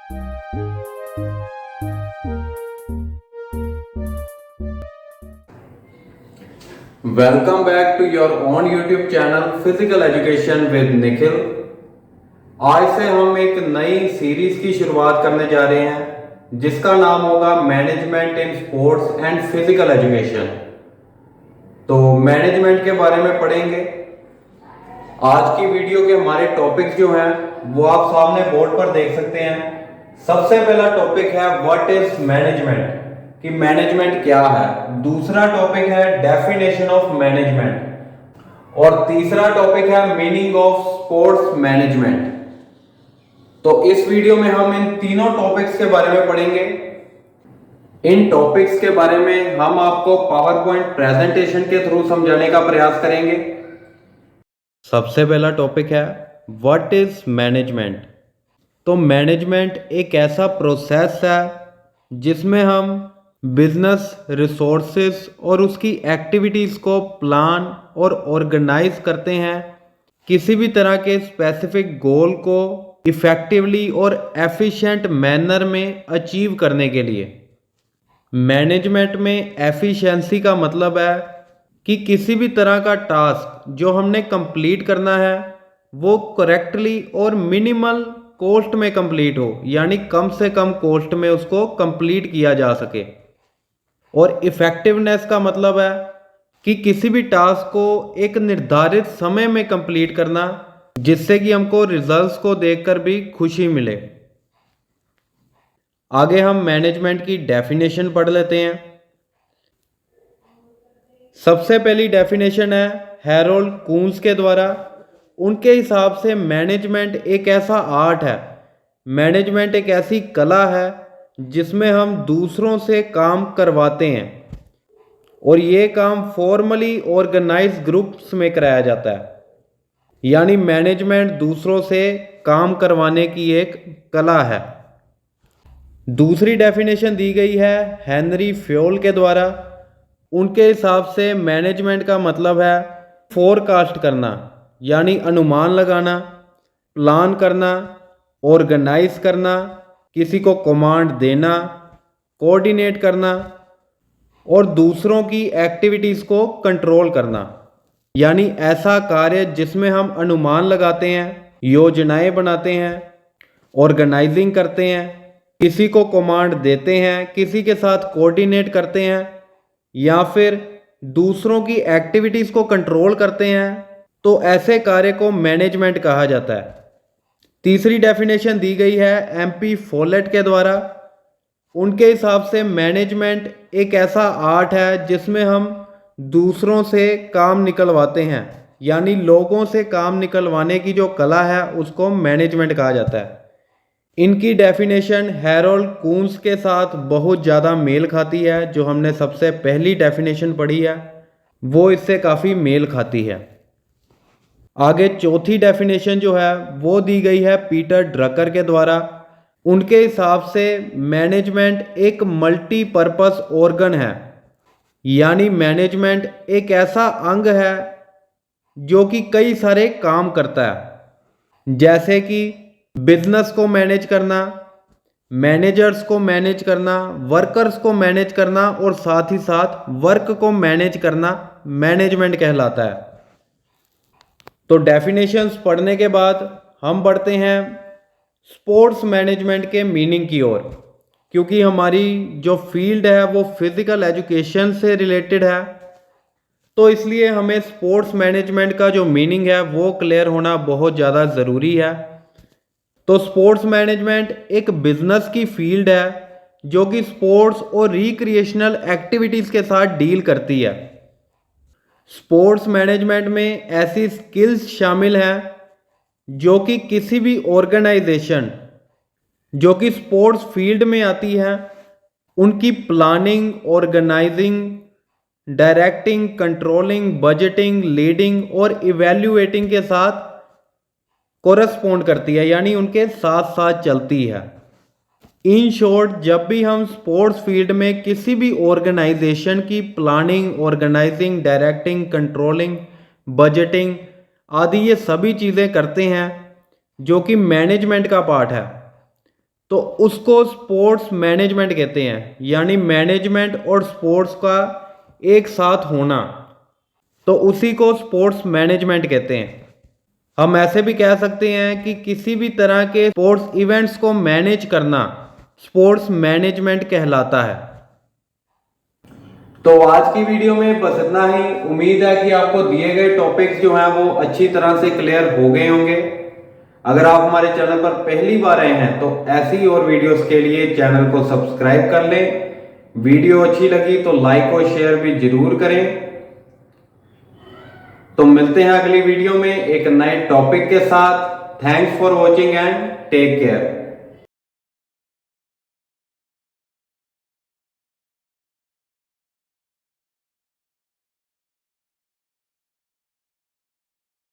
Welcome back to your own YouTube channel physical education with Nikhil. आज से हम एक नई सीरीज की शुरुआत करने जा रहे हैं जिसका नाम होगा management in sports and physical education. तो मैनेजमेंट के बारे में पढ़ेंगे। आज की वीडियो के हमारे टॉपिक्स जो हैं वो आप सामने बोर्ड पर देख सकते हैं। सबसे पहला टॉपिक है व्हाट इज मैनेजमेंट, कि मैनेजमेंट क्या है। दूसरा टॉपिक है डेफिनेशन ऑफ मैनेजमेंट और तीसरा टॉपिक है मीनिंग ऑफ स्पोर्ट्स मैनेजमेंट। तो इस वीडियो में हम इन तीनों टॉपिक्स के बारे में पढ़ेंगे। इन टॉपिक्स के बारे में हम आपको पावर पॉइंट प्रेजेंटेशन के थ्रू समझाने का प्रयास करेंगे। सबसे पहला टॉपिक है व्हाट इज मैनेजमेंट। तो मैनेजमेंट एक ऐसा प्रोसेस है जिसमें हम बिजनेस रिसोर्सेज और उसकी एक्टिविटीज़ को प्लान और ऑर्गेनाइज करते हैं किसी भी तरह के स्पेसिफिक गोल को इफ़ेक्टिवली और एफिशिएंट मैनर में अचीव करने के लिए। मैनेजमेंट में एफिशिएंसी का मतलब है कि किसी भी तरह का टास्क जो हमने कंप्लीट करना है वो करेक्टली और मिनिमल कॉस्ट में कंप्लीट हो, यानी कम से कम कॉस्ट में उसको कंप्लीट किया जा सके। और इफ़ेक्टिवनेस का मतलब है कि किसी भी टास्क को एक निर्धारित समय में कंप्लीट करना जिससे कि हमको रिजल्ट्स को देखकर भी खुशी मिले। आगे हम मैनेजमेंट की डेफिनेशन पढ़ लेते हैं। सबसे पहली डेफिनेशन है हैरोल्ड कून्स के द्वारा। उनके हिसाब से मैनेजमेंट एक ऐसा आर्ट है, मैनेजमेंट एक ऐसी कला है जिसमें हम दूसरों से काम करवाते हैं और ये काम फॉर्मली ऑर्गेनाइज ग्रुप्स में कराया जाता है। यानी मैनेजमेंट दूसरों से काम करवाने की एक कला है। दूसरी डेफिनेशन दी गई है हेनरी फ्योल के द्वारा। उनके हिसाब से मैनेजमेंट का मतलब है फोरकास्ट करना, यानी अनुमान लगाना, प्लान करना, ऑर्गेनाइज करना, किसी को कमांड देना, कोऑर्डिनेट करना और दूसरों की एक्टिविटीज़ को कंट्रोल करना। यानी ऐसा कार्य जिसमें हम अनुमान लगाते हैं, योजनाएं बनाते हैं, ऑर्गेनाइजिंग करते हैं, किसी को कमांड देते हैं, किसी के साथ कोऑर्डिनेट करते हैं या फिर दूसरों की एक्टिविटीज़ को कंट्रोल करते हैं, तो ऐसे कार्य को मैनेजमेंट कहा जाता है। तीसरी डेफिनेशन दी गई है एमपी फॉलेट के द्वारा। उनके हिसाब से मैनेजमेंट एक ऐसा आर्ट है जिसमें हम दूसरों से काम निकलवाते हैं, यानी लोगों से काम निकलवाने की जो कला है उसको मैनेजमेंट कहा जाता है। इनकी डेफिनेशन हैरोल्ड कून्स के साथ बहुत ज़्यादा मेल खाती है। जो हमने सबसे पहली डेफिनेशन पढ़ी है वो इससे काफ़ी मेल खाती है। आगे चौथी डेफिनेशन जो है वो दी गई है पीटर ड्रकर के द्वारा। उनके हिसाब से मैनेजमेंट एक मल्टीपर्पस ऑर्गन है, यानी मैनेजमेंट एक ऐसा अंग है जो कि कई सारे काम करता है, जैसे कि बिजनेस को मैनेज करना, मैनेजर्स को मैनेज करना, वर्कर्स को मैनेज करना और साथ ही साथ वर्क को मैनेज करना मैनेजमेंट कहलाता है। तो डेफिनेशंस पढ़ने के बाद हम बढ़ते हैं स्पोर्ट्स मैनेजमेंट के मीनिंग की ओर, क्योंकि हमारी जो फील्ड है वो फिजिकल एजुकेशन से रिलेटेड है, तो इसलिए हमें स्पोर्ट्स मैनेजमेंट का जो मीनिंग है वो क्लियर होना बहुत ज़्यादा ज़रूरी है। तो स्पोर्ट्स मैनेजमेंट एक बिजनेस की फील्ड है जो कि स्पोर्ट्स और रिक्रिएशनल एक्टिविटीज़ के साथ डील करती है। स्पोर्ट्स मैनेजमेंट में ऐसी स्किल्स शामिल हैं जो कि किसी भी ऑर्गेनाइजेशन जो कि स्पोर्ट्स फील्ड में आती है उनकी planning, organising, directing, controlling, budgeting, leading और इवैल्यूएटिंग के साथ कोरस्पॉन्ड करती है, यानी उनके साथ साथ चलती है। इन शॉर्ट, जब भी हम स्पोर्ट्स फील्ड में किसी भी ऑर्गेनाइजेशन की planning, organising, directing, controlling, budgeting आदि ये सभी चीज़ें करते हैं जो कि मैनेजमेंट का पार्ट है, तो उसको स्पोर्ट्स मैनेजमेंट कहते हैं। यानी मैनेजमेंट और स्पोर्ट्स का एक साथ होना, तो उसी को स्पोर्ट्स मैनेजमेंट कहते हैं। हम ऐसे भी कह सकते हैं कि किसी भी तरह के स्पोर्ट्स इवेंट्स को मैनेज करना स्पोर्ट्स मैनेजमेंट कहलाता है। तो आज की वीडियो में बस इतना ही। उम्मीद है कि आपको दिए गए टॉपिक्स जो हैं वो अच्छी तरह से क्लियर हो गए होंगे। अगर आप हमारे चैनल पर पहली बार आए हैं तो ऐसी और वीडियोस के लिए चैनल को सब्सक्राइब कर लें। वीडियो अच्छी लगी तो लाइक और शेयर भी जरूर करें। तो मिलते हैं अगली वीडियो में एक नए टॉपिक के साथ। Thanks for watching and take care.